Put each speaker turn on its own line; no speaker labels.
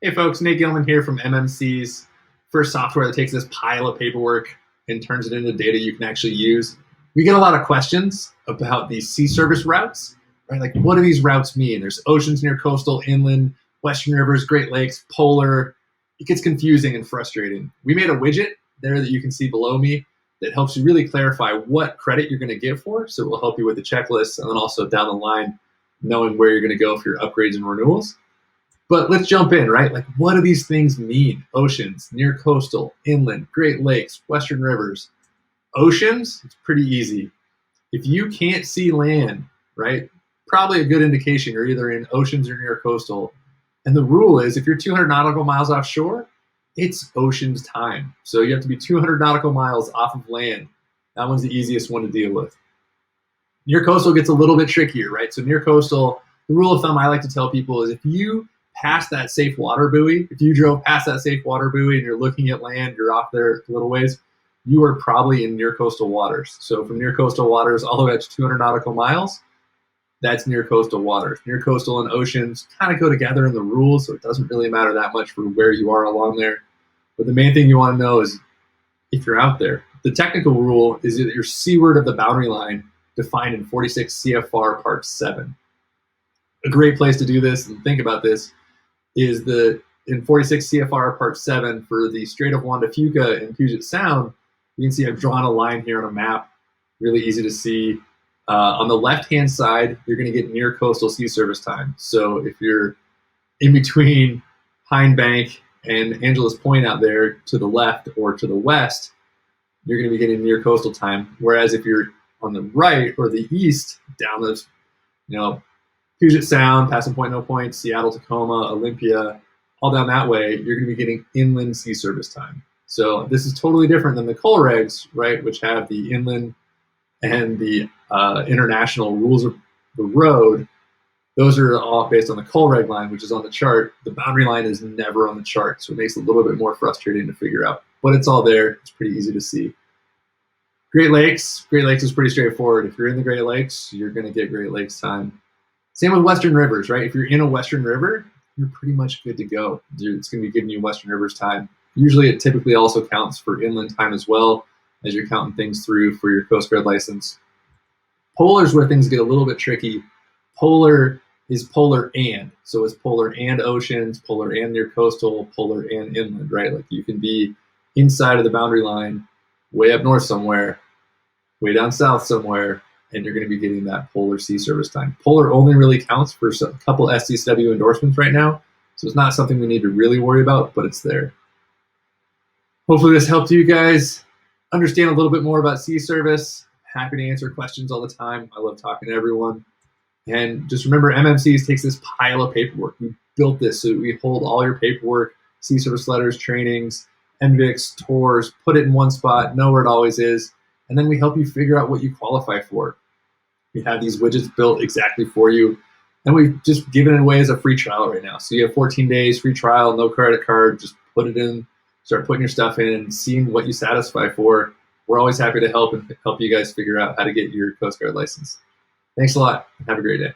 Hey folks, Nate Gilman here from MMC's first software that takes this pile of paperwork and turns it into data you can actually use. We get a lot of questions about these sea service routes, right? Like, what do these routes mean? There's oceans, near coastal, inland, western rivers, Great Lakes, polar. It gets confusing and frustrating. We made a widget there that you can see below me that helps you really clarify what credit you're going to get for. So it will help you with the checklist and then also down the line, knowing where you're going to go for your upgrades and renewals. But let's jump in, right? Like, what do these things mean? Oceans, near coastal, inland, Great Lakes, western rivers. Oceans, it's pretty easy. If you can't see land, right, probably a good indication you're either in oceans or near coastal. And the rule is if you're 200 nautical miles offshore, it's oceans time. So you have to be 200 nautical miles off of land. That one's the easiest one to deal with. Near coastal gets a little bit trickier, right? So near coastal, the rule of thumb I like to tell people is if you past that safe water buoy, if you drove past that safe water buoy and you're looking at land, you're off there a little ways, you are probably in near coastal waters. So from near coastal waters all the way up to 200 nautical miles, that's near coastal waters. Near coastal and oceans kind of go together in the rules, so it doesn't really matter that much for where you are along there. But the main thing you want to know is if you're out there. The technical rule is that you're seaward of the boundary line defined in 46 CFR Part 7. A great place to do this and think about this is in 46 CFR Part 7 for the Strait of Juan de Fuca and Puget Sound. You can see I've drawn a line here on a map, really easy to see. On the left-hand side, you're going to get near coastal sea service time. So if you're in between Pine Bank and Angeles Point out there to the left or to the west, you're going to be getting near coastal time. Whereas if you're on the right or the east, down those, Puget Sound, Passing Point, No Point, Seattle, Tacoma, Olympia, all down that way, you're going to be getting inland sea service time. So this is totally different than the coal regs, right, which have the inland and the international rules of the road. Those are all based on the coal reg line, which is on the chart. The boundary line is never on the chart, so it makes it a little bit more frustrating to figure out. But it's all there. It's pretty easy to see. Great Lakes is pretty straightforward. If you're in the Great Lakes, you're going to get Great Lakes time. Same with Western Rivers, right? If you're in a Western River, you're pretty much good to go. It's going to be giving you Western Rivers time. Usually it typically also counts for inland time as well as you're counting things through for your Coast Guard license. Polar is where things get a little bit tricky. Polar is polar and. So it's polar and oceans, polar and near coastal, polar and inland, right? Like you can be inside of the boundary line, way up north somewhere, way down south somewhere, and you're going to be getting that polar sea service time. Polar only really counts for a couple SCSW endorsements right now, so it's not something we need to really worry about, but it's there. Hopefully this helped you guys understand a little bit more about sea service. Happy to answer questions all the time. I love talking to everyone. And just remember, MMCs takes this pile of paperwork. We built this so we hold all your paperwork, sea service letters, trainings, NVICs, tours, put it in one spot, know where it always is, and then we help you figure out what you qualify for. We have these widgets built exactly for you, and we've just given it away as a free trial right now. So you have 14 days free trial, no credit card, just put it in, start putting your stuff in and seeing what you satisfy for. We're always happy to help and help you guys figure out how to get your Coast Guard license. Thanks a lot. Have a great day.